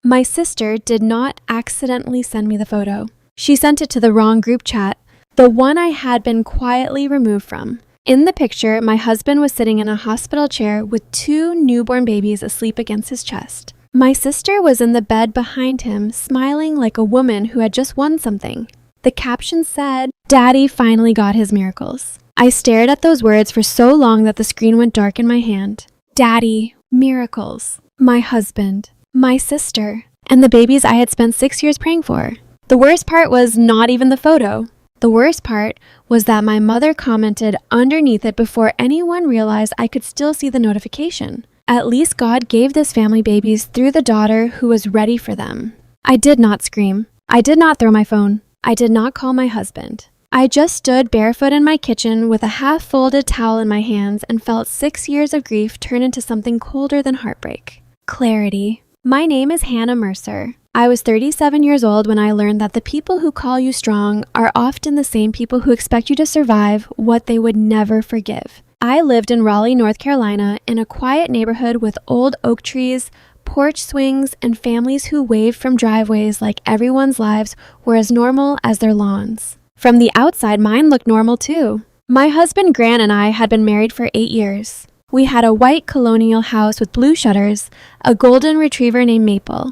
My sister did not accidentally send me the photo. She sent it to the wrong group chat, the one I had been quietly removed from. In the picture, my husband was sitting in a hospital chair with 2 newborn babies asleep against his chest. My sister was in the bed behind him, smiling like a woman who had just won something. The caption said, "Daddy finally got his miracles." I stared at those words for so long that the screen went dark in my hand. Daddy, miracles, my husband, my sister, and the babies I had spent 6 years praying for. The worst part was not even the photo. The worst part was that my mother commented underneath it before anyone realized I could still see the notification. At least God gave this family babies through the daughter who was ready for them. I did not scream. I did not throw my phone. I did not call my husband. I just stood barefoot in my kitchen with a half-folded towel in my hands and felt 6 years of grief turn into something colder than heartbreak. Clarity. My name is Hannah Mercer. I was 37 years old when I learned that the people who call you strong are often the same people who expect you to survive what they would never forgive. I lived in Raleigh, North Carolina, in a quiet neighborhood with old oak trees, porch swings, and families who waved from driveways like everyone's lives were as normal as their lawns. From the outside, mine looked normal too. My husband Grant and I had been married for 8 years. We had a white colonial house with blue shutters, a golden retriever named Maple,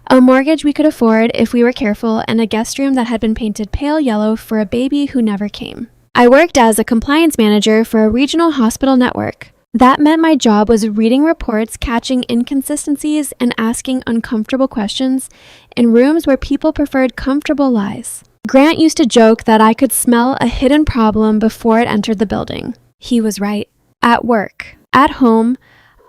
a mortgage we could afford if we were careful, and a guest room that had been painted pale yellow for a baby who never came. I worked as a compliance manager for a regional hospital network. That meant my job was reading reports, catching inconsistencies, and asking uncomfortable questions in rooms where people preferred comfortable lies. Grant used to joke that I could smell a hidden problem before it entered the building. He was right. At work, at home,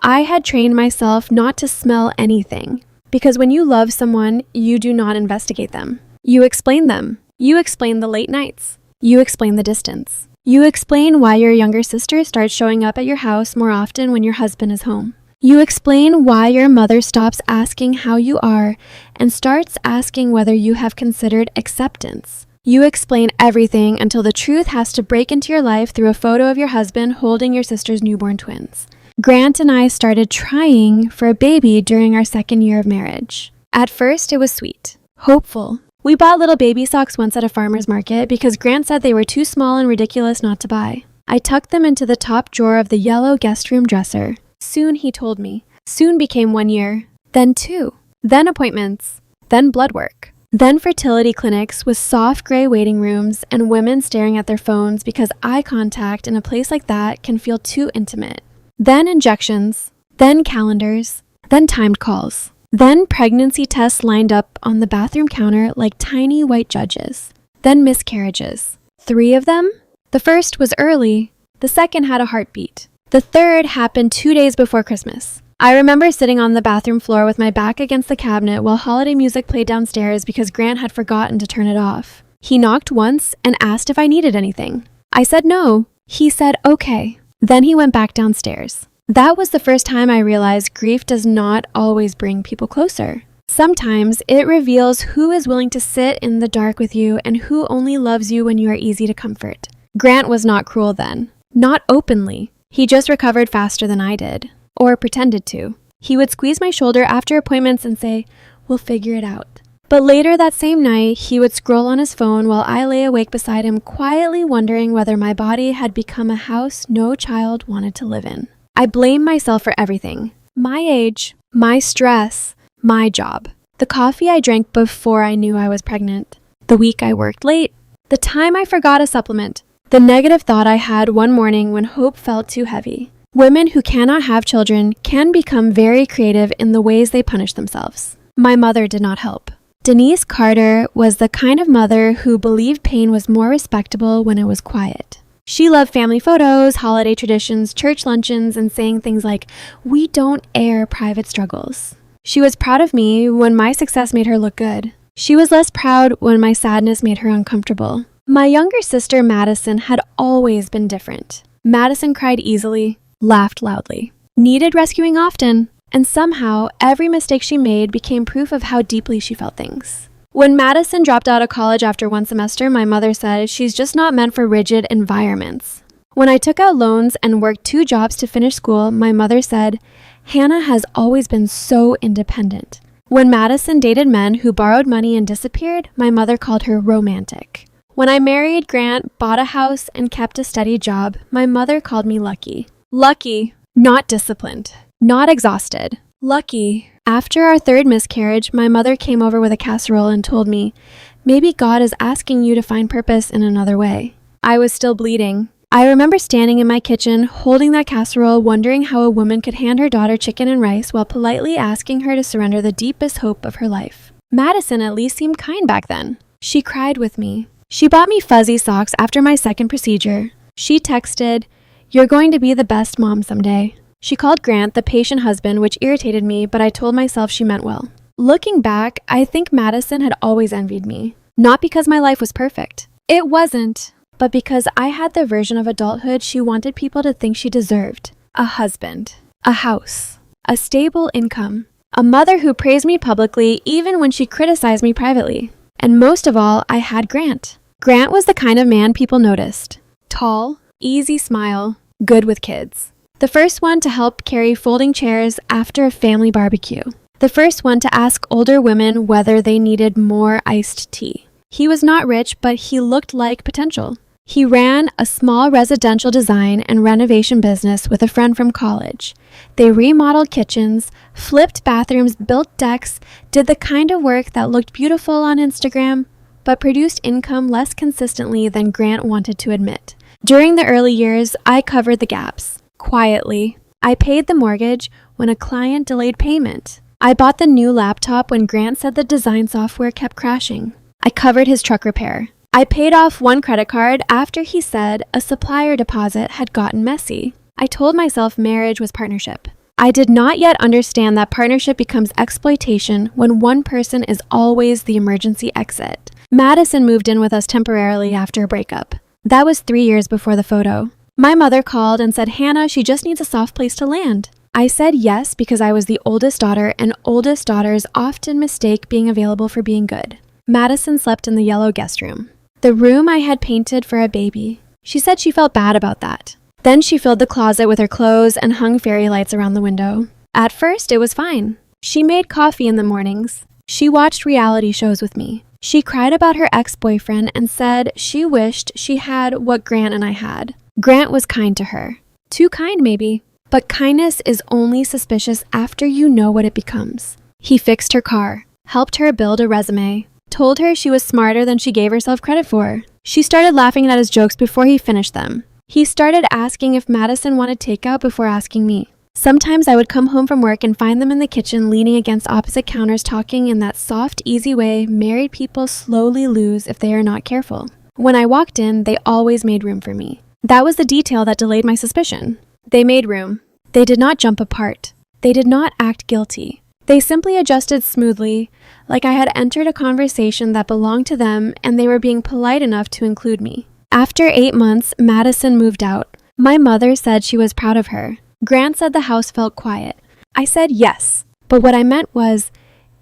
I had trained myself not to smell anything. Because when you love someone, you do not investigate them. You explain them. You explain the late nights. You explain the distance. You explain why your younger sister starts showing up at your house more often when your husband is home. You explain why your mother stops asking how you are and starts asking whether you have considered acceptance. You explain everything until the truth has to break into your life through a photo of your husband holding your sister's newborn twins. Grant and I started trying for a baby during our 2nd year of marriage. At first, it was sweet, hopeful. We bought little baby socks once at a farmer's market because Grant said they were too small and ridiculous not to buy. I tucked them into the top drawer of the yellow guest room dresser. Soon, he told me. Soon became 1 year, then 2, then appointments, then blood work, then fertility clinics with soft gray waiting rooms and women staring at their phones because eye contact in a place like that can feel too intimate. Then injections, then calendars, then timed calls, then pregnancy tests lined up on the bathroom counter like tiny white judges, then miscarriages. 3 of them? The first was early, the second had a heartbeat. The third happened 2 days before Christmas. I remember sitting on the bathroom floor with my back against the cabinet while holiday music played downstairs because Grant had forgotten to turn it off. He knocked once and asked if I needed anything. I said no. He said okay. Then he went back downstairs. That was the first time I realized grief does not always bring people closer. Sometimes it reveals who is willing to sit in the dark with you and who only loves you when you are easy to comfort. Grant was not cruel then. Not openly. He just recovered faster than I did. Or pretended to. He would squeeze my shoulder after appointments and say, "We'll figure it out." But later that same night, he would scroll on his phone while I lay awake beside him, quietly wondering whether my body had become a house no child wanted to live in. I blame myself for everything. My age, my stress, my job. The coffee I drank before I knew I was pregnant. The week I worked late. The time I forgot a supplement. The negative thought I had one morning when hope felt too heavy. Women who cannot have children can become very creative in the ways they punish themselves. My mother did not help. Denise Carter was the kind of mother who believed pain was more respectable when it was quiet. She loved family photos, holiday traditions, church luncheons, and saying things like, "We don't air private struggles." She was proud of me when my success made her look good. She was less proud when my sadness made her uncomfortable. My younger sister, Madison, had always been different. Madison cried easily, laughed loudly, needed rescuing often, and somehow every mistake she made became proof of how deeply she felt things. When Madison dropped out of college after one semester, my mother said she's just not meant for rigid environments. When I took out loans and worked 2 jobs to finish school, my mother said, "Hannah has always been so independent. When Madison dated men who borrowed money and disappeared, my mother called her romantic. When I married Grant, bought a house, and kept a steady job, my mother called me lucky. Lucky, not disciplined, not exhausted. Lucky. After our third miscarriage, my mother came over with a casserole and told me, maybe God is asking you to find purpose in another way. I was still bleeding. I remember standing in my kitchen, holding that casserole, wondering how a woman could hand her daughter chicken and rice while politely asking her to surrender the deepest hope of her life. Madison at least seemed kind back then. She cried with me. She bought me fuzzy socks after my second procedure. She texted, "You're going to be the best mom someday." She called Grant the patient husband, which irritated me, but I told myself she meant well. Looking back, I think Madison had always envied me. Not because my life was perfect. It wasn't. But because I had the version of adulthood she wanted people to think she deserved. A husband, a house, a stable income, a mother who praised me publicly even when she criticized me privately. And most of all, I had Grant. Grant was the kind of man people noticed. Tall, easy smile, good with kids. The first one to help carry folding chairs after a family barbecue. The first one to ask older women whether they needed more iced tea. He was not rich, but he looked like potential. He ran a small residential design and renovation business with a friend from college. They remodeled kitchens, flipped bathrooms, built decks, did the kind of work that looked beautiful on Instagram, but produced income less consistently than Grant wanted to admit. During the early years, I covered the gaps. Quietly. I paid the mortgage when a client delayed payment. I bought the new laptop when Grant said the design software kept crashing. I covered his truck repair. I paid off one credit card after he said a supplier deposit had gotten messy. I told myself marriage was partnership. I did not yet understand that partnership becomes exploitation when one person is always the emergency exit. Madison moved in with us temporarily after a breakup. That was 3 years before the photo. My mother called and said, "Hannah, she just needs a soft place to land." I said yes because I was the oldest daughter, and oldest daughters often mistake being available for being good. Madison slept in the yellow guest room. The room I had painted for a baby. She said she felt bad about that. Then she filled the closet with her clothes and hung fairy lights around the window. At first, it was fine. She made coffee in the mornings. She watched reality shows with me. She cried about her ex-boyfriend and said she wished she had what Grant and I had. Grant was kind to her. Too kind, maybe. But kindness is only suspicious after you know what it becomes. He fixed her car, helped her build a resume, told her she was smarter than she gave herself credit for. She started laughing at his jokes before he finished them. He started asking if Madison wanted takeout before asking me. Sometimes I would come home from work and find them in the kitchen leaning against opposite counters talking in that soft, easy way married people slowly lose if they are not careful. When I walked in, they always made room for me. That was the detail that delayed my suspicion. They made room. They did not jump apart. They did not act guilty. They simply adjusted smoothly, like I had entered a conversation that belonged to them and they were being polite enough to include me. After 8 months, Madison moved out. My mother said she was proud of her. Grant said the house felt quiet. I said yes, but what I meant was,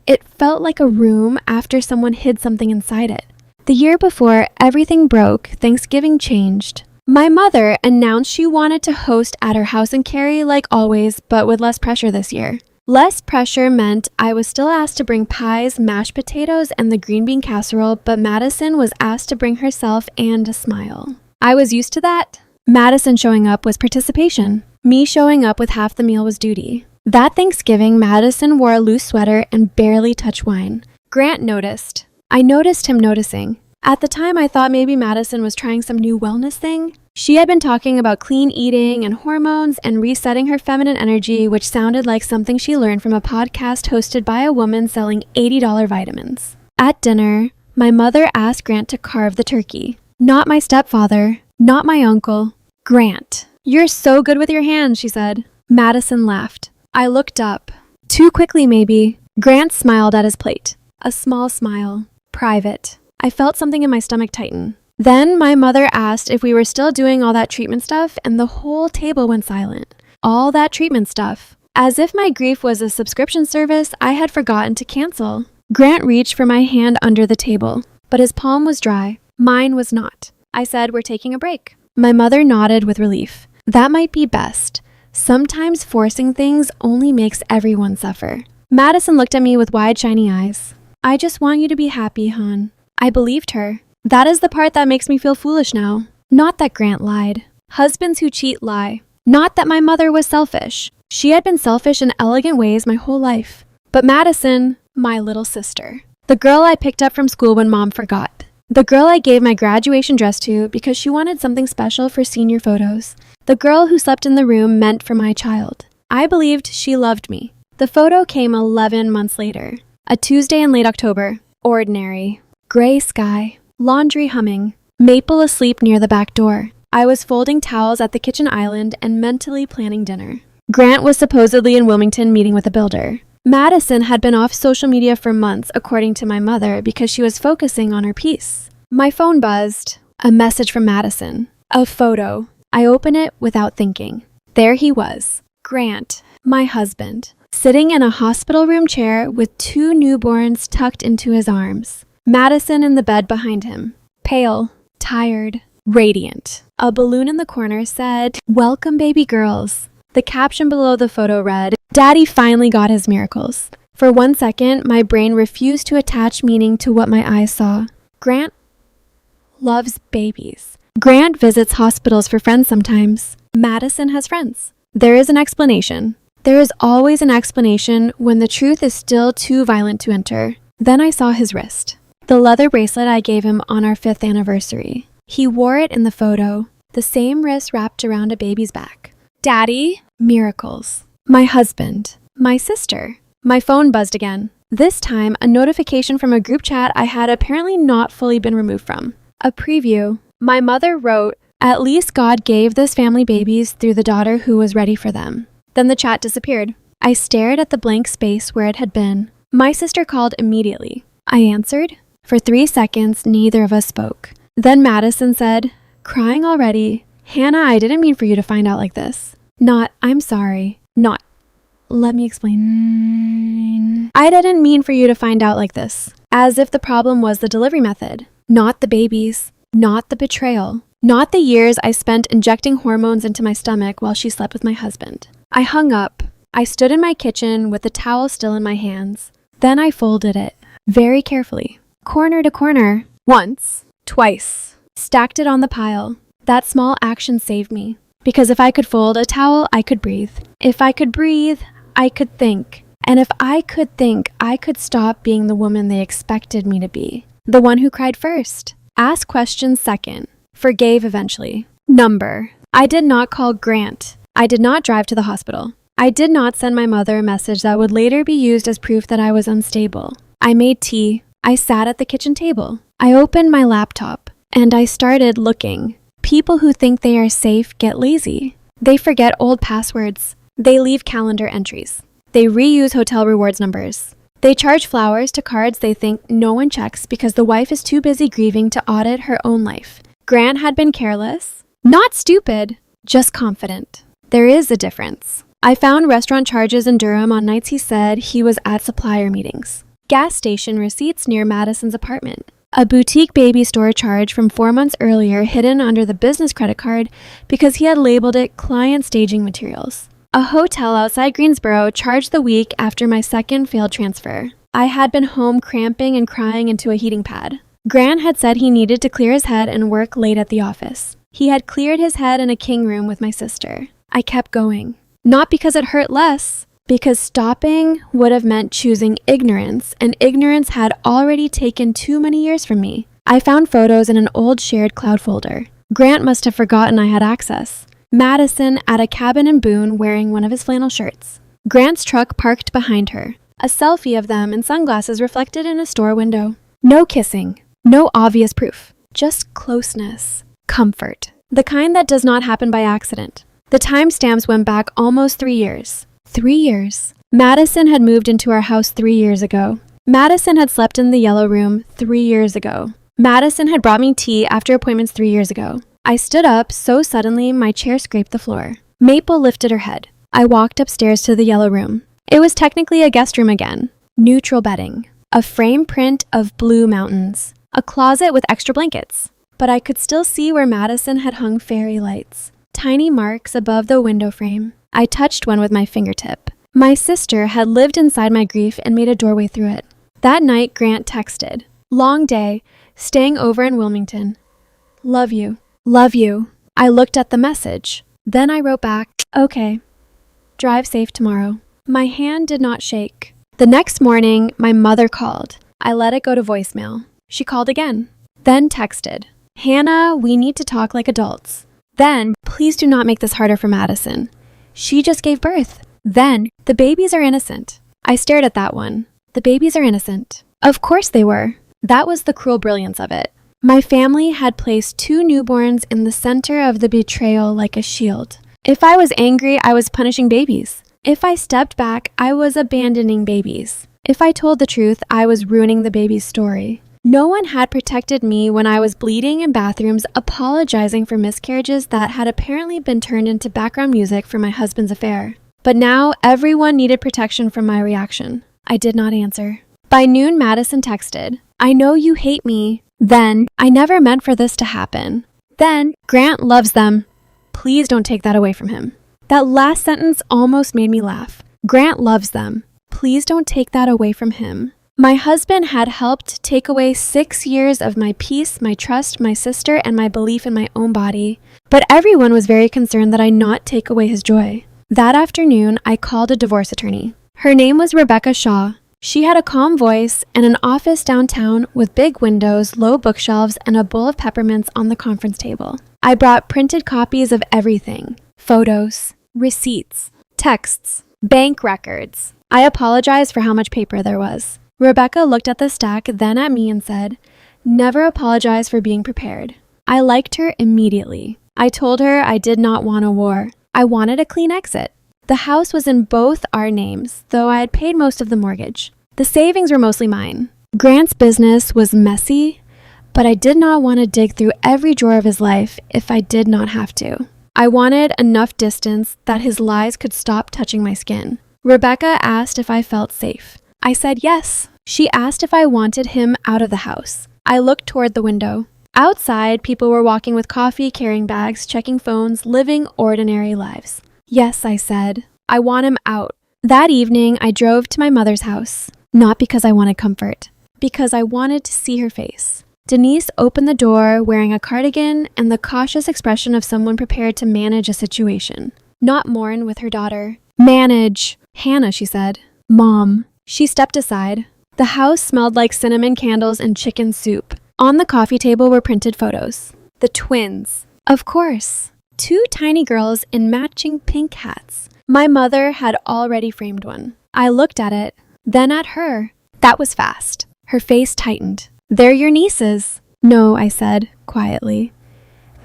it felt like a room after someone hid something inside it. The year before everything broke, Thanksgiving changed. My mother announced she wanted to host at her house in Cary like always, but with less pressure this year. Less pressure meant I was still asked to bring pies, mashed potatoes, and the green bean casserole, but Madison was asked to bring herself and a smile. I was used to that. Madison showing up was participation. Me showing up with half the meal was duty. That Thanksgiving, Madison wore a loose sweater and barely touched wine. Grant noticed. I noticed him noticing. At the time, I thought maybe Madison was trying some new wellness thing. She had been talking about clean eating and hormones and resetting her feminine energy, which sounded like something she learned from a podcast hosted by a woman selling $80 vitamins. At dinner, my mother asked Grant to carve the turkey. Not my stepfather, not my uncle. Grant. "You're so good with your hands," she said. Madison laughed. I looked up. Too quickly, maybe. Grant smiled at his plate. A small smile. Private. I felt something in my stomach tighten. Then my mother asked if we were still doing all that treatment stuff, and the whole table went silent. All that treatment stuff. As if my grief was a subscription service I had forgotten to cancel. Grant reached for my hand under the table, but his palm was dry. Mine was not. I said, "We're taking a break." My mother nodded with relief. That might be best. Sometimes forcing things only makes everyone suffer. Madison looked at me with wide, shiny eyes. I just want you to be happy, hon. I believed her. That is the part that makes me feel foolish now. Not that Grant lied. Husbands who cheat lie. Not that my mother was selfish. She had been selfish in elegant ways my whole life. But Madison, my little sister. The girl I picked up from school when Mom forgot. The girl I gave my graduation dress to because she wanted something special for senior photos. The girl who slept in the room meant for my child. I believed she loved me. The photo came 11 months later. A Tuesday in late October. Ordinary. Gray sky. Laundry humming. Maple asleep near the back door. I was folding towels at the kitchen island and mentally planning dinner. Grant was supposedly in Wilmington meeting with a builder. Madison had been off social media for months, according to my mother, because she was focusing on her piece. My phone buzzed. A message from Madison. A photo. I open it without thinking. There he was. Grant, my husband, sitting in a hospital room chair with 2 newborns tucked into his arms. Madison in the bed behind him. Pale, tired, radiant. A balloon in the corner said, "Welcome, baby girls." The caption below the photo read, "Daddy finally got his miracles." For 1 second, my brain refused to attach meaning to what my eyes saw. Grant loves babies. Grant visits hospitals for friends sometimes. Madison has friends. There is an explanation. There is always an explanation when the truth is still too violent to enter. Then I saw his wrist. The leather bracelet I gave him on our 5th anniversary. He wore it in the photo. The same wrist wrapped around a baby's back. Daddy, miracles. My husband, my sister. My phone buzzed again. This time, a notification from a group chat I had apparently not fully been removed from. A preview. My mother wrote, "At least God gave this family babies through the daughter who was ready for them." Then the chat disappeared. I stared at the blank space where it had been. My sister called immediately. I answered. For 3 seconds, neither of us spoke. Then Madison said, "Crying already? Hannah, I didn't mean for you to find out like this." Not, "I'm sorry." Not, "Let me explain." I didn't mean for you to find out like this. As if the problem was the delivery method. Not the babies. Not the betrayal. Not the years I spent injecting hormones into my stomach while she slept with my husband. I hung up. I stood in my kitchen with the towel still in my hands. Then I folded it, very carefully, corner to corner, once, twice, stacked it on the pile. That small action saved me. Because if I could fold a towel, I could breathe. If I could breathe, I could think. And if I could think, I could stop being the woman they expected me to be. The one who cried first. Asked questions second. Forgave eventually. Number. I did not call Grant. I did not drive to the hospital. I did not send my mother a message that would later be used as proof that I was unstable. I made tea. I sat at the kitchen table. I opened my laptop. And I started looking. People who think they are safe get lazy. They forget old passwords. They leave calendar entries. They reuse hotel rewards numbers. They charge flowers to cards they think no one checks because the wife is too busy grieving to audit her own life. Grant had been careless. Not stupid, just confident. There is a difference. I found restaurant charges in Durham on nights he said he was at supplier meetings. Gas station receipts near Madison's apartment. A boutique baby store charge from 4 months earlier hidden under the business credit card because he had labeled it client staging materials. A hotel outside Greensboro charged the week after my second failed transfer. I had been home cramping and crying into a heating pad. Grant had said he needed to clear his head and work late at the office. He had cleared his head in a king room with my sister. I kept going. Not because it hurt less, because stopping would have meant choosing ignorance, and ignorance had already taken too many years from me. I found photos in an old shared cloud folder. Grant must have forgotten I had access. Madison at a cabin in Boone wearing one of his flannel shirts. Grant's truck parked behind her. A selfie of them in sunglasses reflected in a store window. No kissing. No obvious proof. Just closeness. Comfort. The kind that does not happen by accident. The timestamps went back almost 3 years. 3 years. Madison had moved into our house 3 years ago. Madison had slept in the yellow room 3 years ago. Madison had brought me tea after appointments 3 years ago. I stood up so suddenly my chair scraped the floor. Maple lifted her head. I walked upstairs to the yellow room. It was technically a guest room again. Neutral bedding. A frame print of blue mountains. A closet with extra blankets. But I could still see where Madison had hung fairy lights. Tiny marks above the window frame. I touched one with my fingertip. My sister had lived inside my grief and made a doorway through it. That night, Grant texted, "Long day, staying over in Wilmington. Love you. Love you." I looked at the message. Then I wrote back, "Okay. Drive safe tomorrow." My hand did not shake. The next morning, my mother called. I let it go to voicemail. She called again, then texted, "Hannah, we need to talk like adults. Then, please do not make this harder for Madison. She just gave birth. Then, the babies are innocent." I stared at that one. The babies are innocent. Of course they were. That was the cruel brilliance of it. My family had placed 2 newborns in the center of the betrayal like a shield. If I was angry, I was punishing babies. If I stepped back, I was abandoning babies. If I told the truth, I was ruining the baby's story. No one had protected me when I was bleeding in bathrooms, apologizing for miscarriages that had apparently been turned into background music for my husband's affair. But now everyone needed protection from my reaction. I did not answer. By noon, Madison texted, "I know you hate me." Then, "I never meant for this to happen." Then, "Grant loves them. Please don't take that away from him." That last sentence almost made me laugh. Grant loves them. Please don't take that away from him. My husband had helped take away 6 years of my peace, my trust, my sister, and my belief in my own body. But everyone was very concerned that I not take away his joy. That afternoon, I called a divorce attorney. Her name was Rebecca Shaw. She had a calm voice and an office downtown with big windows, low bookshelves, and a bowl of peppermints on the conference table. I brought printed copies of everything: photos, receipts, texts, bank records. I apologized for how much paper there was. Rebecca looked at the stack, then at me and said, "Never apologize for being prepared." I liked her immediately. I told her I did not want a war. I wanted a clean exit. The house was in both our names, though I had paid most of the mortgage. The savings were mostly mine. Grant's business was messy, but I did not want to dig through every drawer of his life if I did not have to. I wanted enough distance that his lies could stop touching my skin. Rebecca asked if I felt safe. I said yes. She asked if I wanted him out of the house. I looked toward the window. Outside, people were walking with coffee, carrying bags, checking phones, living ordinary lives. "Yes," I said. "I want him out." That evening, I drove to my mother's house. Not because I wanted comfort, because I wanted to see her face. Denise opened the door wearing a cardigan and the cautious expression of someone prepared to manage a situation, not mourn with her daughter. "Manage." "Hannah," she said. "Mom." She stepped aside. The house smelled like cinnamon candles and chicken soup. On the coffee table were printed photos. The twins. Of course. 2 tiny girls in matching pink hats. My mother had already framed one. I looked at it, then at her. That was fast. Her face tightened. "They're your nieces." "No," I said, quietly.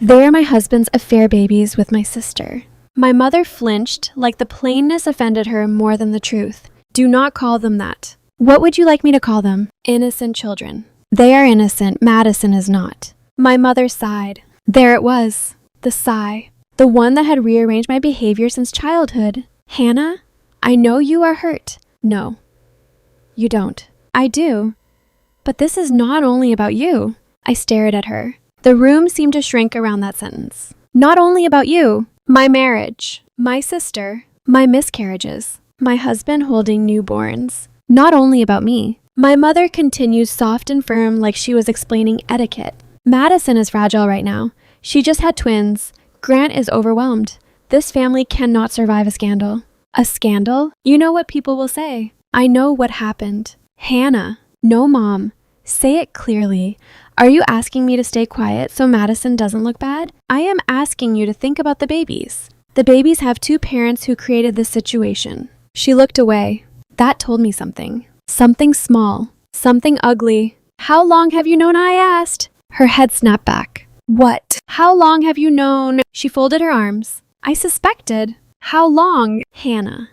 "They're my husband's affair babies with my sister." My mother flinched, like the plainness offended her more than the truth. "Do not call them that." "What would you like me to call them?" "Innocent children." "They are innocent. Madison is not." My mother sighed. There it was. The sigh. The one that had rearranged my behavior since childhood. "Hannah, I know you are hurt." "No, you don't." "I do. But this is not only about you." I stared at her. The room seemed to shrink around that sentence. "Not only about you. My marriage. My sister. My miscarriages. My husband holding newborns. Not only about me." My mother continued soft and firm like she was explaining etiquette. "Madison is fragile right now. She just had twins. Grant is overwhelmed. This family cannot survive a scandal." "A scandal? You know what people will say." "I know what happened." "Hannah." "No, Mom. Say it clearly. Are you asking me to stay quiet so Madison doesn't look bad? I am asking you to think about the babies. The babies have 2 parents who created this situation." She looked away. That told me something. Something small. Something ugly. "How long have you known?" I asked. Her head snapped back. "What? How long have you known?" She folded her arms. "I suspected." "How long?" "Hannah."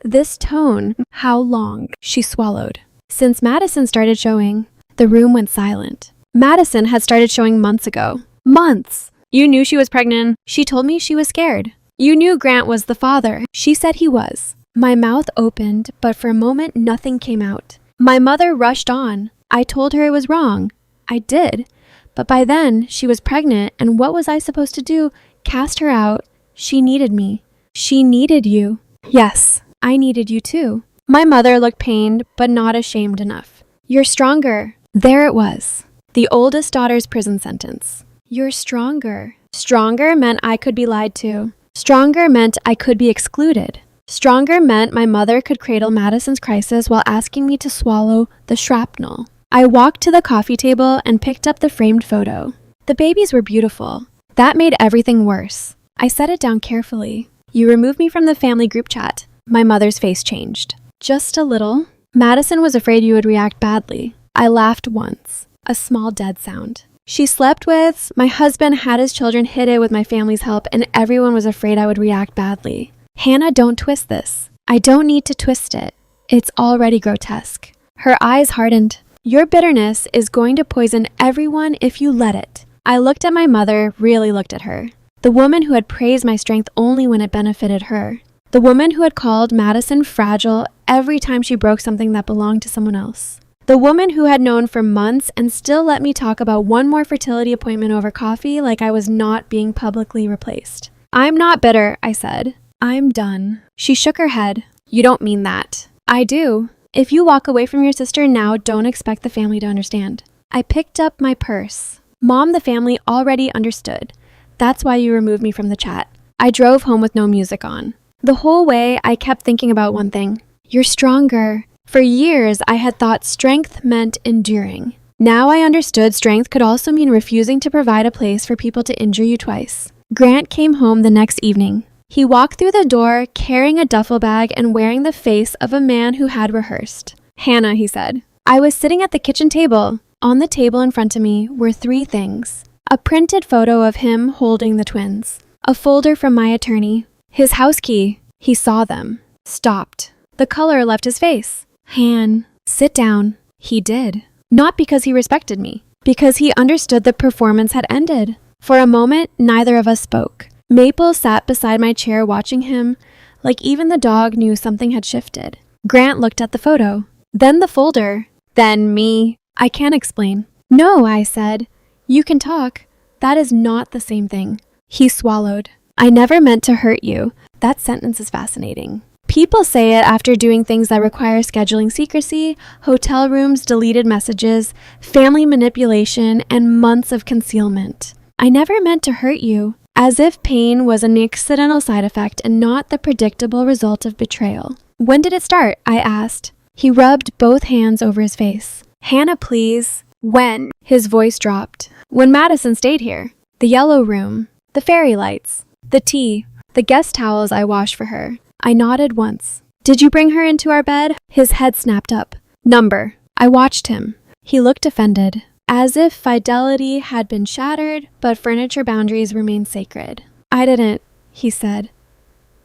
This tone, "how long?" She swallowed. "Since Madison started showing." The room went silent. Madison had started showing months ago. Months! "You knew she was pregnant." She told me she was scared. "You knew Grant was the father." She said he was. My mouth opened, but for a moment nothing came out. My mother rushed on. I told her it was wrong. I did. But by then, she was pregnant, and what was I supposed to do? Cast her out? She needed me. She needed you. Yes. I needed you too. My mother looked pained, but not ashamed enough. You're stronger. There it was. The oldest daughter's prison sentence. You're stronger. Stronger meant I could be lied to. Stronger meant I could be excluded. Stronger meant my mother could cradle Madison's crisis while asking me to swallow the shrapnel. I walked to the coffee table and picked up the framed photo. The babies were beautiful. That made everything worse. I set it down carefully. You removed me from the family group chat. My mother's face changed. Just a little. Madison was afraid you would react badly. I laughed once. A small dead sound. She slept with, my husband had his children hidden with my family's help, and everyone was afraid I would react badly. Hannah, don't twist this. I don't need to twist it. It's already grotesque. Her eyes hardened. Your bitterness is going to poison everyone if you let it. I looked at my mother, really looked at her. The woman who had praised my strength only when it benefited her. The woman who had called Madison fragile every time she broke something that belonged to someone else. The woman who had known for months and still let me talk about one more fertility appointment over coffee like I was not being publicly replaced. I'm not bitter, I said. I'm done. She shook her head. You don't mean that. I do. If you walk away from your sister now, don't expect the family to understand. I picked up my purse. Mom, the family already understood. That's why you removed me from the chat. I drove home with no music on. The whole way, I kept thinking about one thing. You're stronger. For years, I had thought strength meant enduring. Now I understood strength could also mean refusing to provide a place for people to injure you twice. Grant came home the next evening. He walked through the door carrying a duffel bag and wearing the face of a man who had rehearsed. Hannah, he said. I was sitting at the kitchen table. On the table in front of me were 3 things. A printed photo of him holding the twins. A folder from my attorney. His house key. He saw them. Stopped. The color left his face. Han, sit down. He did. Not because he respected me. Because he understood the performance had ended. For a moment, neither of us spoke. Maple sat beside my chair watching him, like even the dog knew something had shifted. Grant looked at the photo. Then the folder. Then me. I can't explain. No, I said. You can talk. That is not the same thing. He swallowed. I never meant to hurt you. That sentence is fascinating. People say it after doing things that require scheduling secrecy, hotel rooms, deleted messages, family manipulation, and months of concealment. I never meant to hurt you. As if pain was an accidental side effect and not the predictable result of betrayal. When did it start? I asked. He rubbed both hands over his face. Hannah, please. When? His voice dropped. When Madison stayed here. The yellow room. The fairy lights. The tea. The guest towels I washed for her. I nodded once. Did you bring her into our bed? His head snapped up. Number. I watched him. He looked offended. As if fidelity had been shattered, but furniture boundaries remained sacred. I didn't, he said.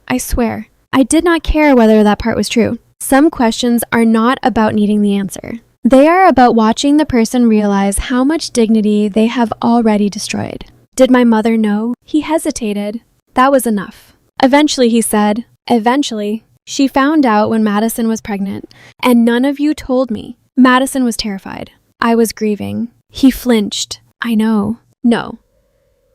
I swear, I did not care whether that part was true. Some questions are not about needing the answer. They are about watching the person realize how much dignity they have already destroyed. Did my mother know? He hesitated. That was enough. Eventually, he said, eventually, she found out when Madison was pregnant, and none of you told me. Madison was terrified. I was grieving. He flinched. I know. No.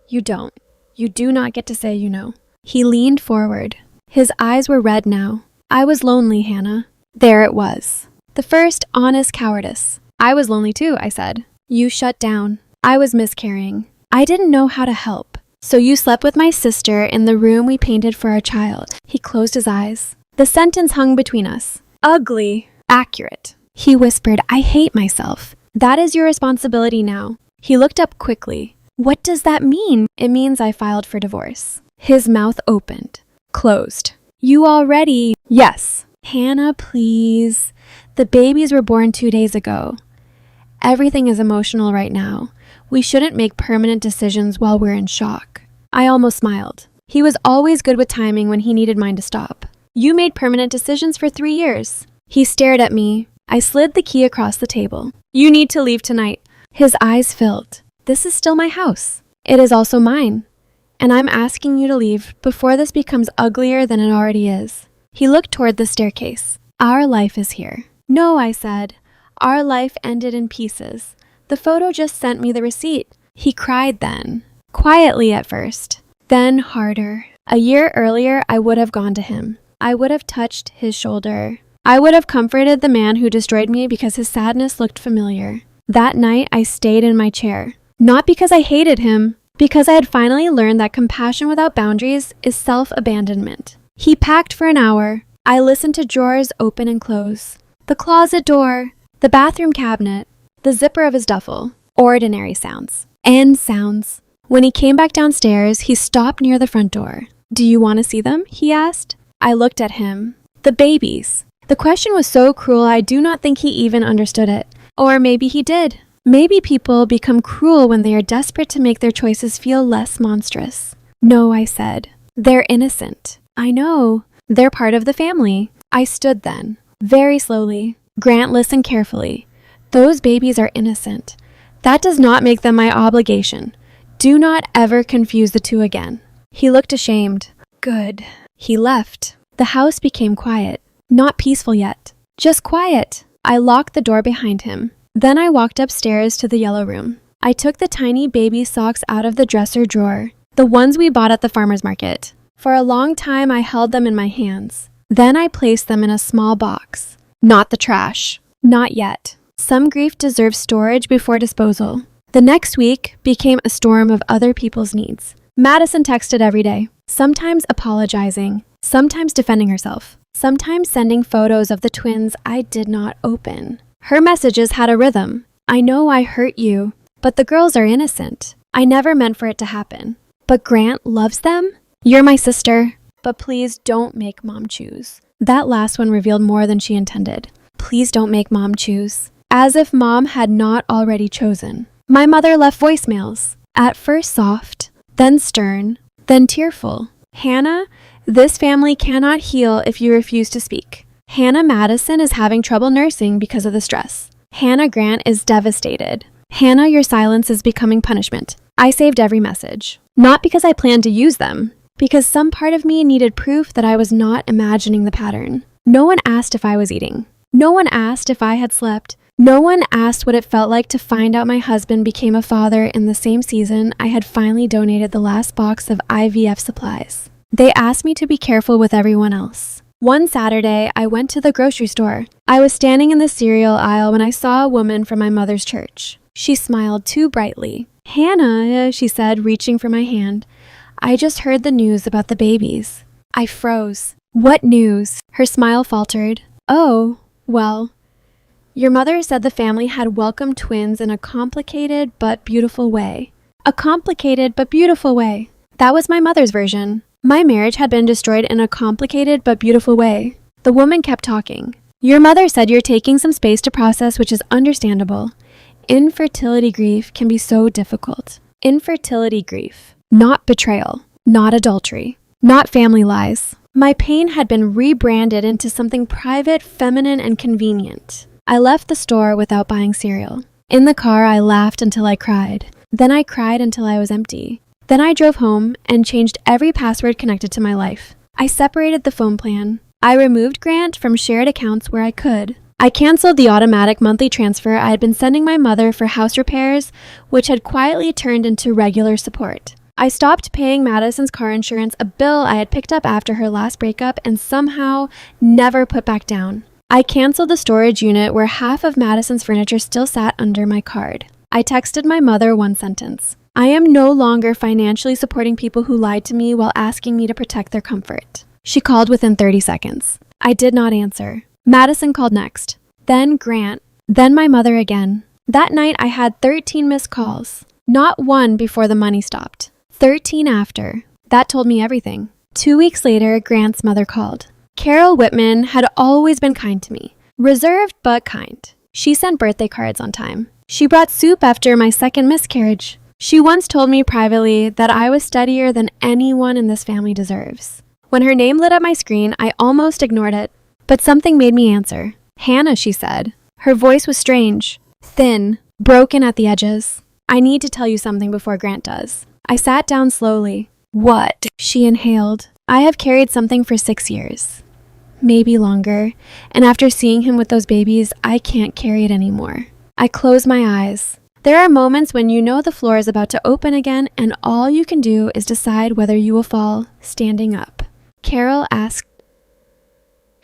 You don't. You do not get to say you know. He leaned forward. His eyes were red now. I was lonely, Hannah. There it was. The first honest cowardice. I was lonely too, I said. You shut down. I was miscarrying. I didn't know how to help. So you slept with my sister in the room we painted for our child. He closed his eyes. The sentence hung between us. Ugly. Accurate. He whispered, I hate myself. That is your responsibility now. He looked up quickly. What does that mean? It means I filed for divorce. His mouth opened. Closed. You already... Yes. Hannah, please. The babies were born 2 days ago. Everything is emotional right now. We shouldn't make permanent decisions while we're in shock. I almost smiled. He was always good with timing when he needed mine to stop. You made permanent decisions for 3 years. He stared at me. I slid the key across the table. You need to leave tonight. His eyes filled. This is still my house. It is also mine. And I'm asking you to leave before this becomes uglier than it already is. He looked toward the staircase. Our life is here. No, I said. Our life ended in pieces. The photo just sent me the receipt. He cried then. Quietly at first. Then harder. A year earlier, I would have gone to him. I would have touched his shoulder. I would have comforted the man who destroyed me because his sadness looked familiar. That night, I stayed in my chair. Not because I hated him, because I had finally learned that compassion without boundaries is self-abandonment. He packed for an hour. I listened to drawers open and close. The closet door, the bathroom cabinet, the zipper of his duffel. Ordinary sounds. And sounds. When he came back downstairs, he stopped near the front door. "Do you want to see them?" he asked. I looked at him. The babies. The question was so cruel I do not think he even understood it. Or maybe he did. Maybe people become cruel when they are desperate to make their choices feel less monstrous. "No," I said. "They're innocent." "I know. They're part of the family." I stood then, very slowly. Grant listened carefully. "Those babies are innocent. That does not make them my obligation. Do not ever confuse the two again." He looked ashamed. Good. He left. The house became quiet. Not peaceful yet. Just quiet. I locked the door behind him. Then I walked upstairs to the yellow room. I took the tiny baby socks out of the dresser drawer, the ones we bought at the farmer's market. For a long time, I held them in my hands. Then I placed them in a small box. Not the trash. Not yet. Some grief deserves storage before disposal. The next week became a storm of other people's needs. Madison texted every day, sometimes apologizing, sometimes defending herself, sometimes sending photos of the twins I did not open. Her messages had a rhythm. "I know I hurt you, but the girls are innocent. I never meant for it to happen. But Grant loves them? You're my sister. But please don't make mom choose." That last one revealed more than she intended. Please don't make mom choose. As if mom had not already chosen. My mother left voicemails. At first soft, then stern, then tearful. "Hannah, this family cannot heal if you refuse to speak. Hannah Madison is having trouble nursing because of the stress. Hannah Grant is devastated. Hannah, your silence is becoming punishment." I saved every message. Not because I planned to use them, because some part of me needed proof that I was not imagining the pattern. No one asked if I was eating. No one asked if I had slept. No one asked what it felt like to find out my husband became a father in the same season I had finally donated the last box of IVF supplies. They asked me to be careful with everyone else. One Saturday, I went to the grocery store. I was standing in the cereal aisle when I saw a woman from my mother's church. She smiled too brightly. "Hannah," she said, reaching for my hand. "I just heard the news about the babies." I froze. "What news?" Her smile faltered. "Oh, well, your mother said the family had welcomed twins in a complicated but beautiful way." A complicated but beautiful way. That was my mother's version. My marriage had been destroyed in a complicated but beautiful way. The woman kept talking. "Your mother said you're taking some space to process, which is understandable. Infertility grief can be so difficult." Infertility grief. Not betrayal. Not adultery. Not family lies. My pain had been rebranded into something private, feminine, and convenient. I left the store without buying cereal. In the car, I laughed until I cried. Then I cried until I was empty. Then I drove home and changed every password connected to my life. I separated the phone plan. I removed Grant from shared accounts where I could. I canceled the automatic monthly transfer I had been sending my mother for house repairs, which had quietly turned into regular support. I stopped paying Madison's car insurance, a bill I had picked up after her last breakup and somehow never put back down. I canceled the storage unit where half of Madison's furniture still sat under my card. I texted my mother one sentence. "I am no longer financially supporting people who lied to me while asking me to protect their comfort." She called within 30 seconds. I did not answer. Madison called next. Then Grant. Then my mother again. That night I had 13 missed calls. Not one before the money stopped. 13 after. That told me everything. 2 weeks later, Grant's mother called. Carol Whitman had always been kind to me. Reserved but kind. She sent birthday cards on time. She brought soup after my second miscarriage. She once told me privately that I was steadier than anyone in this family deserves. When her name lit up my screen, I almost ignored it. But something made me answer. "Hannah," she said. Her voice was strange, thin, broken at the edges. "I need to tell you something before Grant does." I sat down slowly. "What?" She inhaled. "I have carried something for 6 years. Maybe longer. And after seeing him with those babies, I can't carry it anymore." I closed my eyes. There are moments when you know the floor is about to open again and all you can do is decide whether you will fall standing up. Carol asked,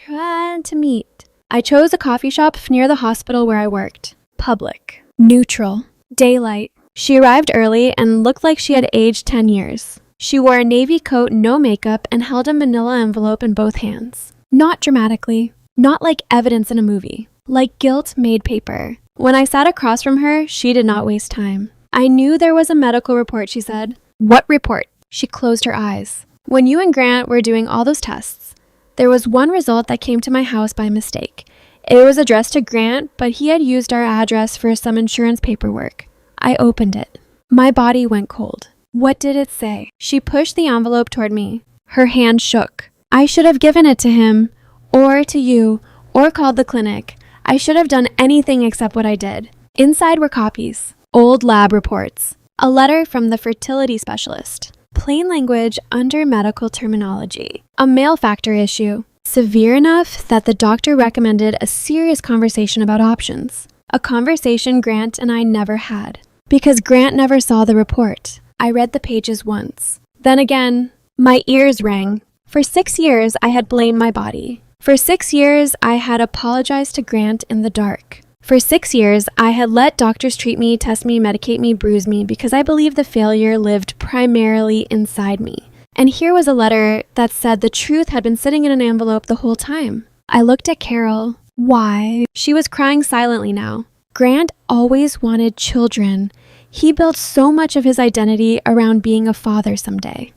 trying to meet. I chose a coffee shop near the hospital where I worked. Public. Neutral. Daylight. She arrived early and looked like she had aged 10 years. She wore a navy coat, no makeup, and held a manila envelope in both hands. Not dramatically. Not like evidence in a movie. Like guilt made paper. When I sat across from her, she did not waste time. I knew there was a medical report, she said. What report? She closed her eyes. When you and Grant were doing all those tests, there was one result that came to my house by mistake. It was addressed to Grant, but he had used our address for some insurance paperwork. I opened it. My body went cold. What did it say? She pushed the envelope toward me. Her hand shook. I should have given it to him, or to you, or called the clinic. I should have done anything except what I did. Inside were copies, old lab reports, a letter from the fertility specialist, plain language under medical terminology, a male factor issue, severe enough that the doctor recommended a serious conversation about options, a conversation Grant and I never had, because Grant never saw the report. I read the pages once. Then again, my ears rang. For 6 years, I had blamed my body. For 6 years, I had apologized to Grant in the dark. For 6 years, I had let doctors treat me, test me, medicate me, bruise me, because I believed the failure lived primarily inside me. And here was a letter that said the truth had been sitting in an envelope the whole time. I looked at Carol. Why? She was crying silently now. Grant always wanted children. He built so much of his identity around being a father someday.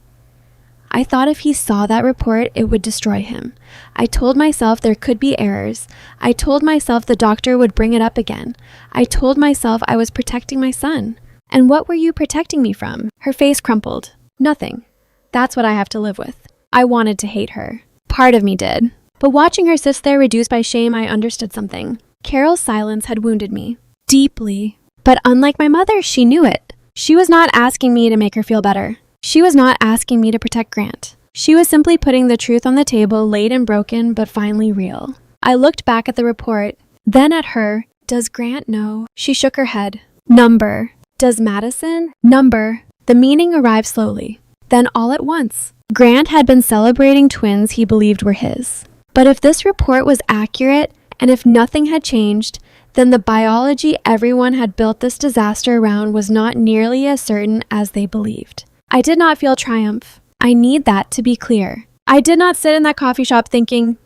I thought if he saw that report, it would destroy him. I told myself there could be errors. I told myself the doctor would bring it up again. I told myself I was protecting my son. And what were you protecting me from? Her face crumpled. Nothing. That's what I have to live with. I wanted to hate her. Part of me did. But watching her sit there reduced by shame, I understood something. Carol's silence had wounded me. Deeply. But unlike my mother, she knew it. She was not asking me to make her feel better. She was not asking me to protect Grant. She was simply putting the truth on the table, late and broken, but finally real. I looked back at the report, then at her. Does Grant know? She shook her head. Number. Does Madison? Number. The meaning arrived slowly. Then all at once. Grant had been celebrating twins he believed were his. But if this report was accurate, and if nothing had changed, then the biology everyone had built this disaster around was not nearly as certain as they believed. I did not feel triumph. I need that to be clear. I did not sit in that coffee shop thinking,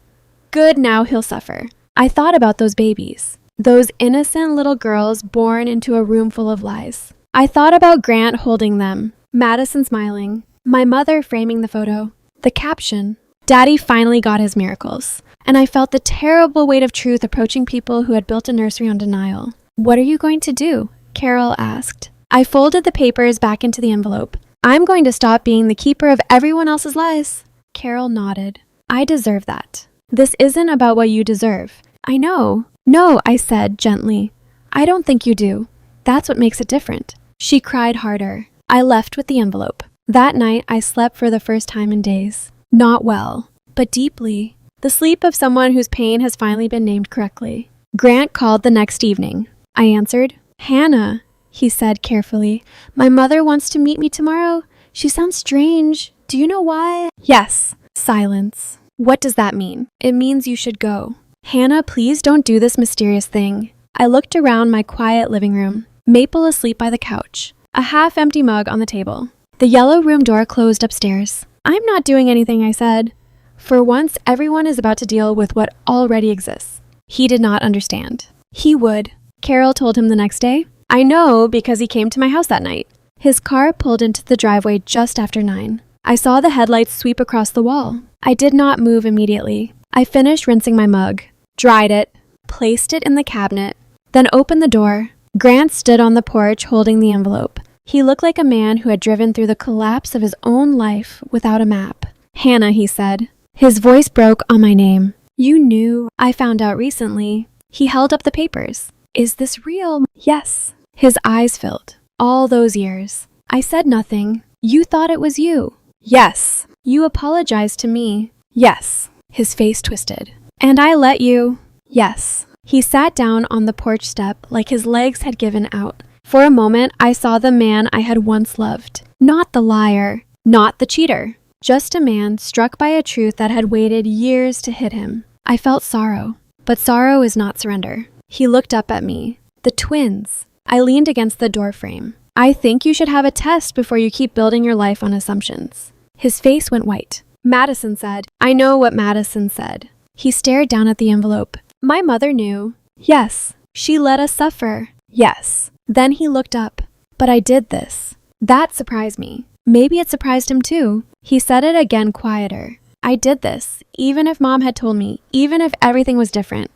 good, now he'll suffer. I thought about those babies, those innocent little girls born into a room full of lies. I thought about Grant holding them, Madison smiling, my mother framing the photo, the caption, Daddy finally got his miracles. And I felt the terrible weight of truth approaching people who had built a nursery on denial. What are you going to do? Carol asked. I folded the papers back into the envelope. I'm going to stop being the keeper of everyone else's lies. Carol nodded. I deserve that. This isn't about what you deserve. I know. No, I said gently. I don't think you do. That's what makes it different. She cried harder. I left with the envelope. That night, I slept for the first time in days. Not well, but deeply. The sleep of someone whose pain has finally been named correctly. Grant called the next evening. I answered. Hannah, he said carefully. My mother wants to meet me tomorrow. She sounds strange. Do you know why? Yes. Silence. What does that mean? It means you should go. Hannah, please don't do this mysterious thing. I looked around my quiet living room. Maple asleep by the couch. A half-empty mug on the table. The yellow room door closed upstairs. I'm not doing anything, I said. For once, everyone is about to deal with what already exists. He did not understand. He would. Carol told him the next day. I know because he came to my house that night. His car pulled into the driveway just after 9. I saw the headlights sweep across the wall. I did not move immediately. I finished rinsing my mug, dried it, placed it in the cabinet, then opened the door. Grant stood on the porch holding the envelope. He looked like a man who had driven through the collapse of his own life without a map. Hannah, he said. His voice broke on my name. You knew. I found out recently. He held up the papers. Is this real? Yes. His eyes filled. All those years. I said nothing. You thought it was you. Yes. You apologized to me. Yes. His face twisted. And I let you. Yes. He sat down on the porch step like his legs had given out. For a moment, I saw the man I had once loved. Not the liar. Not the cheater. Just a man struck by a truth that had waited years to hit him. I felt sorrow, but sorrow is not surrender. He looked up at me. The twins. I leaned against the doorframe. I think you should have a test before you keep building your life on assumptions. His face went white. Madison said. I know what Madison said. He stared down at the envelope. My mother knew. Yes. She let us suffer. Yes. Then he looked up. But I did this. That surprised me. Maybe it surprised him too. He said it again quieter. I did this, even if Mom had told me, even if everything was different.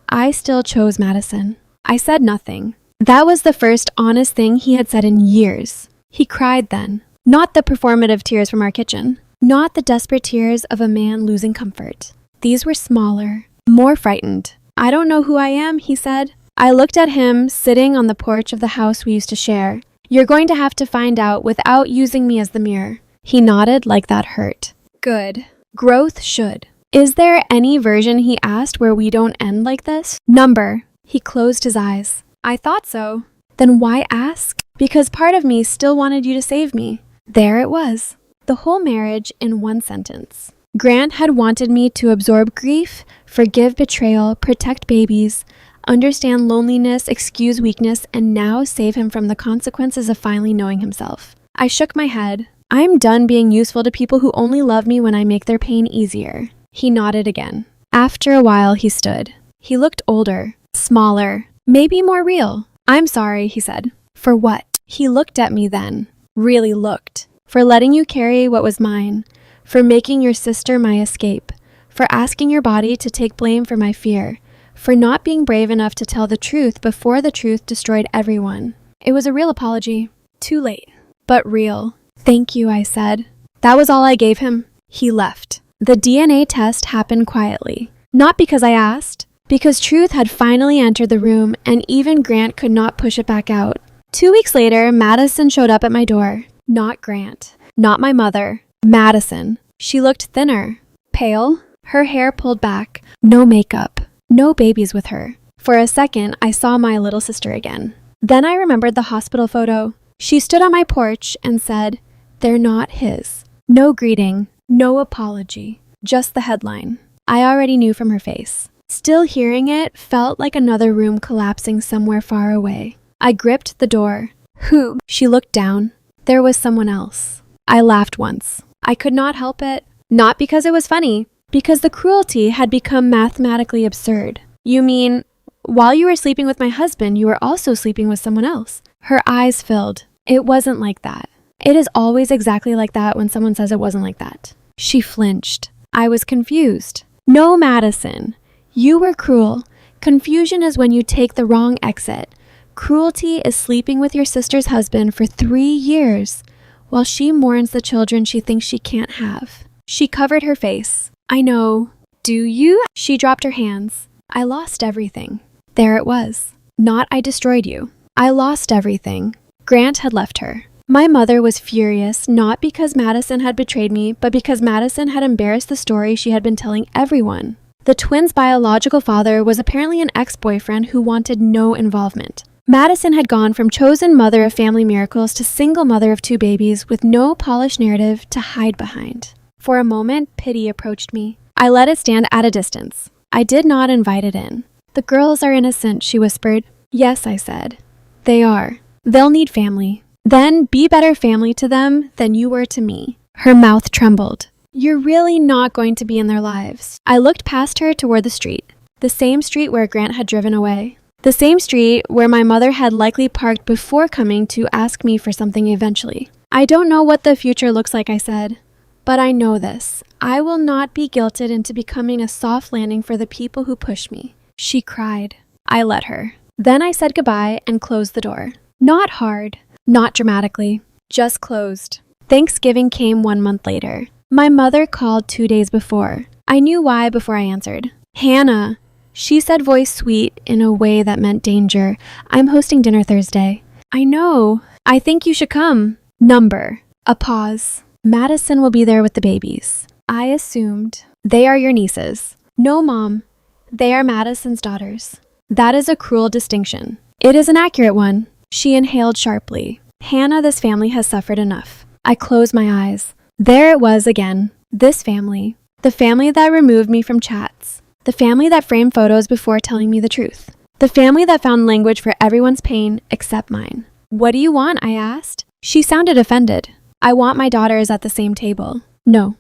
I still chose Madison. I said nothing. That was the first honest thing he had said in years. He cried then. Not the performative tears from our kitchen. Not the desperate tears of a man losing comfort. These were smaller, more frightened. I don't know who I am, he said. I looked at him sitting on the porch of the house we used to share. You're going to have to find out without using me as the mirror. He nodded like that hurt. Good. Growth should. Is there any version, he asked, where we don't end like this? Number. He closed his eyes. I thought so. Then why ask? Because part of me still wanted you to save me. There it was. The whole marriage in one sentence. Grant had wanted me to absorb grief, forgive betrayal, protect babies, understand loneliness, excuse weakness, and now save him from the consequences of finally knowing himself. I shook my head. I'm done being useful to people who only love me when I make their pain easier. He nodded again. After a while, he stood. He looked older, smaller, maybe more real. I'm sorry, he said. For what? He looked at me then. Really looked. For letting you carry what was mine. For making your sister my escape. For asking your body to take blame for my fear. For not being brave enough to tell the truth before the truth destroyed everyone. It was a real apology. Too late. But real. Thank you, I said. That was all I gave him. He left. The DNA test happened quietly. Not because I asked. Because truth had finally entered the room and even Grant could not push it back out. 2 weeks later, Madison showed up at my door. Not Grant. Not my mother. Madison. She looked thinner. Pale. Her hair pulled back. No makeup. No babies with her. For a second, I saw my little sister again. Then I remembered the hospital photo. She stood on my porch and said, "They're not his." No greeting. No apology. Just the headline. I already knew from her face. Still hearing it felt like another room collapsing somewhere far away. I gripped the door. Who? She looked down. There was someone else. I laughed once. I could not help it. Not because it was funny, because the cruelty had become mathematically absurd. You mean, while you were sleeping with my husband, you were also sleeping with someone else? Her eyes filled. It wasn't like that. It is always exactly like that when someone says it wasn't like that. She flinched. I was confused. No, Madison. You were cruel. Confusion is when you take the wrong exit. Cruelty is sleeping with your sister's husband for 3 years while she mourns the children she thinks she can't have. She covered her face. I know. Do you? She dropped her hands. I lost everything. There it was. Not I destroyed you. I lost everything. Grant had left her. My mother was furious, not because Madison had betrayed me, but because Madison had embarrassed the story she had been telling everyone. The twins' biological father was apparently an ex-boyfriend who wanted no involvement. Madison had gone from chosen mother of family miracles to single mother of 2 babies with no polished narrative to hide behind. For a moment, pity approached me. I let it stand at a distance. I did not invite it in. The girls are innocent, she whispered. Yes, I said. They are. They'll need family. Then be better family to them than you were to me. Her mouth trembled. You're really not going to be in their lives. I looked past her toward the street. The same street where Grant had driven away. The same street where my mother had likely parked before coming to ask me for something eventually. I don't know what the future looks like, I said. But I know this. I will not be guilted into becoming a soft landing for the people who push me. She cried. I let her. Then I said goodbye and closed the door. Not hard. Not dramatically. Just closed. Thanksgiving came 1 month later. My mother called 2 days before. I knew why before I answered. Hannah. She said, voice sweet in a way that meant danger. I'm hosting dinner Thursday. I know. I think you should come. Number. A pause. Madison will be there with the babies. I assumed. They are your nieces. No, Mom. They are Madison's daughters. That is a cruel distinction. It is an accurate one. She inhaled sharply. Hannah, this family has suffered enough. I closed my eyes. There it was again. This family. The family that removed me from chats. The family that framed photos before telling me the truth. The family that found language for everyone's pain except mine. What do you want? I asked. She sounded offended. I want my daughters at the same table. No.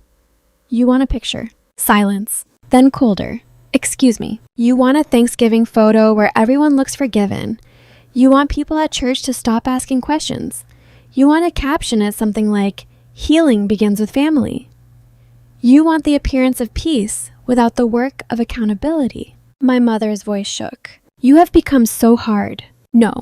You want a picture. Silence. Then colder. Excuse me. You want a Thanksgiving photo where everyone looks forgiven. You want people at church to stop asking questions. You want to caption it something like, healing begins with family. You want the appearance of peace without the work of accountability. My mother's voice shook. You have become so hard. No.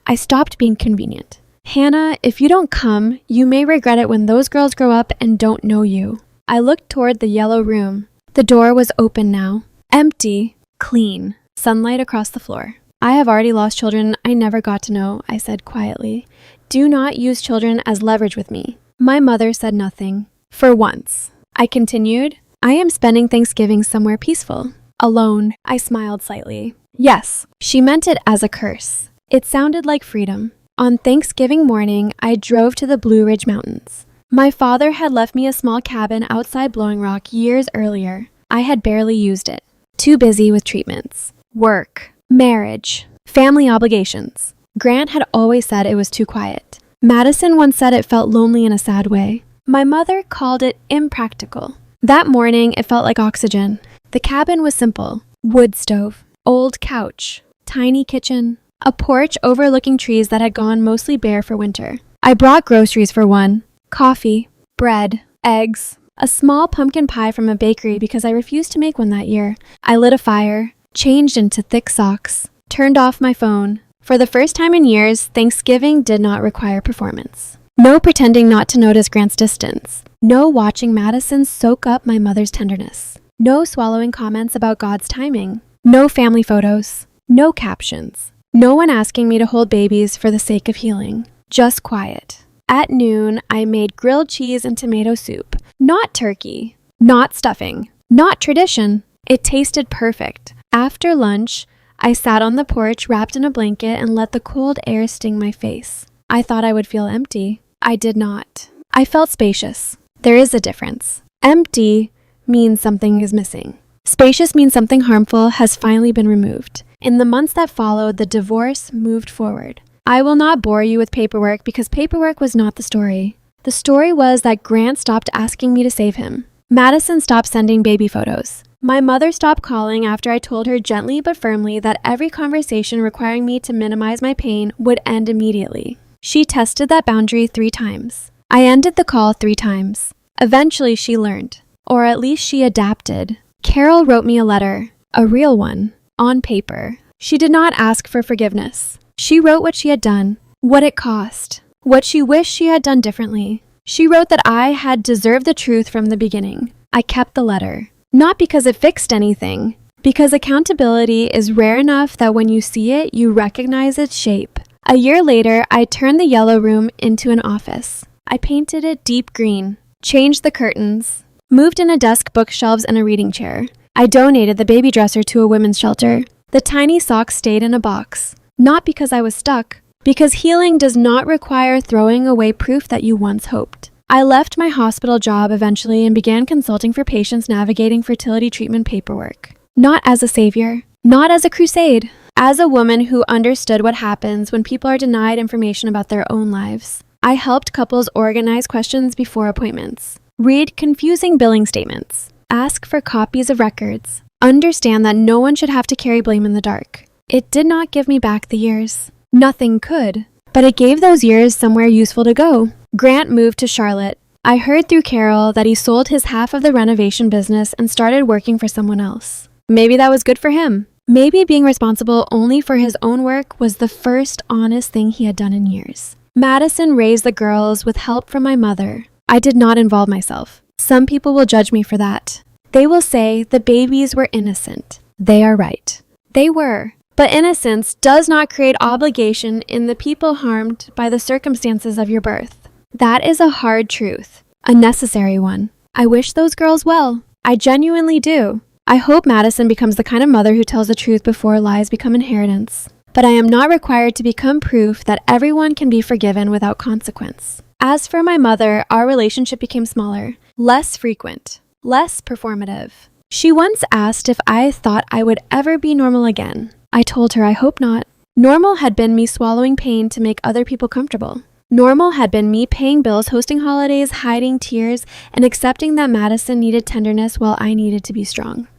I stopped being convenient. Hannah, if you don't come, you may regret it when those girls grow up and don't know you. I looked toward the yellow room. The door was open now. Empty. Clean. Sunlight across the floor. I have already lost children I never got to know, I said quietly. Do not use children as leverage with me. My mother said nothing. For once. I continued. I am spending Thanksgiving somewhere peaceful. Alone. I smiled slightly. Yes, she meant it as a curse. It sounded like freedom. On Thanksgiving morning, I drove to the Blue Ridge Mountains. My father had left me a small cabin outside Blowing Rock years earlier. I had barely used it. Too busy with treatments, work, marriage, family obligations. Grant had always said it was too quiet. Madison once said it felt lonely in a sad way. My mother called it impractical. That morning, it felt like oxygen. The cabin was simple. Wood stove, old couch, tiny kitchen, a porch overlooking trees that had gone mostly bare for winter. I brought groceries for one. Coffee, bread, eggs, a small pumpkin pie from a bakery because I refused to make one that year. I lit a fire, changed into thick socks, turned off my phone. For the first time in years, Thanksgiving did not require performance. No pretending not to notice Grant's distance. No watching Madison soak up my mother's tenderness. No swallowing comments about God's timing. No family photos. No captions. No one asking me to hold babies for the sake of healing. Just quiet. At noon, I made grilled cheese and tomato soup. Not turkey. Not stuffing. Not tradition. It tasted perfect. After lunch, I sat on the porch wrapped in a blanket and let the cold air sting my face. I thought I would feel empty. I did not. I felt spacious. There is a difference. Empty means something is missing. Spacious means something harmful has finally been removed. In the months that followed, the divorce moved forward. I will not bore you with paperwork because paperwork was not the story. The story was that Grant stopped asking me to save him. Madison stopped sending baby photos. My mother stopped calling after I told her gently but firmly that every conversation requiring me to minimize my pain would end immediately. She tested that boundary 3 times. I ended the call 3 times. Eventually she learned, or at least she adapted. Carol wrote me a letter, a real one, on paper. She did not ask for forgiveness. She wrote what she had done, what it cost, what she wished she had done differently. She wrote that I had deserved the truth from the beginning. I kept the letter, not because it fixed anything, because accountability is rare enough that when you see it, you recognize its shape. A year later, I turned the yellow room into an office. I painted it deep green, changed the curtains, moved in a desk, bookshelves, and a reading chair. I donated the baby dresser to a women's shelter. The tiny socks stayed in a box, not because I was stuck, because healing does not require throwing away proof that you once hoped. I left my hospital job eventually and began consulting for patients navigating fertility treatment paperwork. Not as a savior, not as a crusade, as a woman who understood what happens when people are denied information about their own lives. I helped couples organize questions before appointments, read confusing billing statements, ask for copies of records, understand that no one should have to carry blame in the dark. It did not give me back the years. Nothing could, but it gave those years somewhere useful to go. Grant moved to Charlotte. I heard through Carol that he sold his half of the renovation business and started working for someone else. Maybe that was good for him. Maybe being responsible only for his own work was the first honest thing he had done in years. Madison raised the girls with help from my mother. I did not involve myself. Some people will judge me for that. They will say the babies were innocent. They are right. They were. But innocence does not create obligation in the people harmed by the circumstances of your birth. That is a hard truth, a necessary one. I wish those girls well. I genuinely do. I hope Madison becomes the kind of mother who tells the truth before lies become inheritance. But I am not required to become proof that everyone can be forgiven without consequence. As for my mother, our relationship became smaller, less frequent, less performative. She once asked if I thought I would ever be normal again. I told her I hope not. Normal had been me swallowing pain to make other people comfortable. Normal had been me paying bills, hosting holidays, hiding tears, and accepting that Madison needed tenderness while I needed to be strong.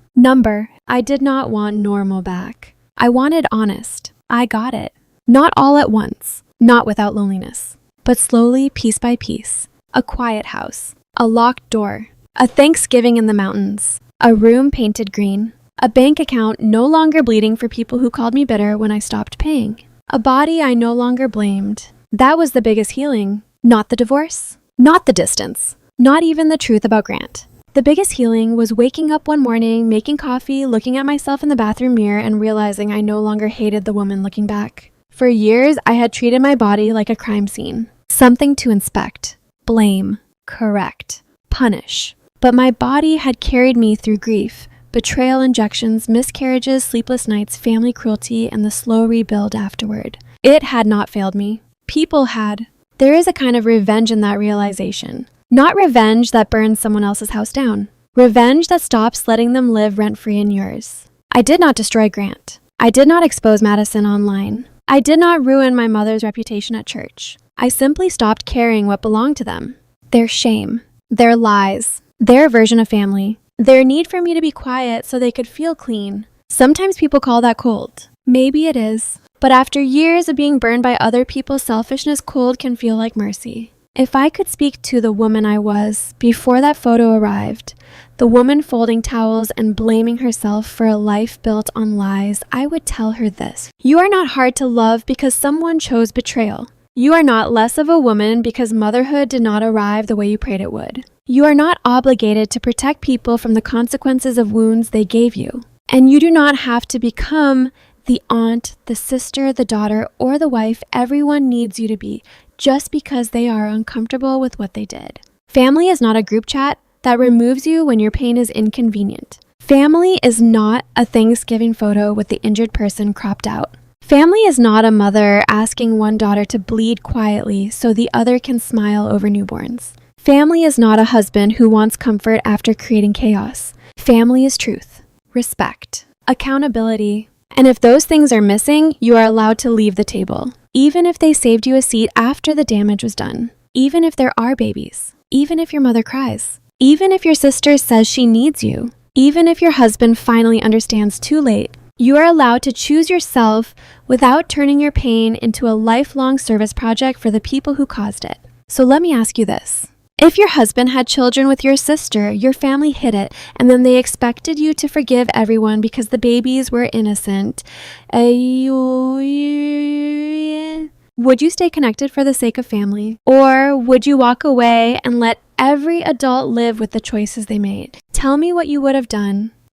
I did not want normal back. I wanted honest. I got it. Not all at once, not without loneliness, but slowly, piece by piece. A quiet house, a locked door, a Thanksgiving in the mountains, a room painted green, a bank account no longer bleeding for people who called me bitter when I stopped paying, a body I no longer blamed. That was the biggest healing, not the divorce, not the distance, not even the truth about Grant. The biggest healing was waking up one morning, making coffee, looking at myself in the bathroom mirror, and realizing I no longer hated the woman looking back. For years, I had treated my body like a crime scene, something to inspect, blame, correct, punish. But my body had carried me through grief, betrayal injections, miscarriages, sleepless nights, family cruelty, and the slow rebuild afterward. It had not failed me. People had. There is a kind of revenge in that realization. Not revenge that burns someone else's house down. Revenge that stops letting them live rent-free in yours. I did not destroy Grant. I did not expose Madison online. I did not ruin my mother's reputation at church. I simply stopped carrying what belonged to them. Their shame, their lies, their version of family, their need for me to be quiet so they could feel clean. Sometimes people call that cold. Maybe it is. But after years of being burned by other people's selfishness, cold can feel like mercy. If I could speak to the woman I was before that photo arrived, the woman folding towels and blaming herself for a life built on lies, I would tell her this. You are not hard to love because someone chose betrayal. You are not less of a woman because motherhood did not arrive the way you prayed it would. You are not obligated to protect people from the consequences of wounds they gave you. And you do not have to become the aunt, the sister, the daughter, or the wife everyone needs you to be just because they are uncomfortable with what they did. Family is not a group chat that removes you when your pain is inconvenient. Family is not a Thanksgiving photo with the injured person cropped out. Family is not a mother asking one daughter to bleed quietly so the other can smile over newborns. Family is not a husband who wants comfort after creating chaos. Family is truth, respect, accountability. And if those things are missing, you are allowed to leave the table, even if they saved you a seat after the damage was done, even if there are babies, even if your mother cries, even if your sister says she needs you, even if your husband finally understands too late. You are allowed to choose yourself without turning your pain into a lifelong service project for the people who caused it. So let me ask you this. If your husband had children with your sister, your family hid it, and then they expected you to forgive everyone because the babies were innocent, would you stay connected for the sake of family? Or would you walk away and let every adult live with the choices they made? Tell me what you would have done.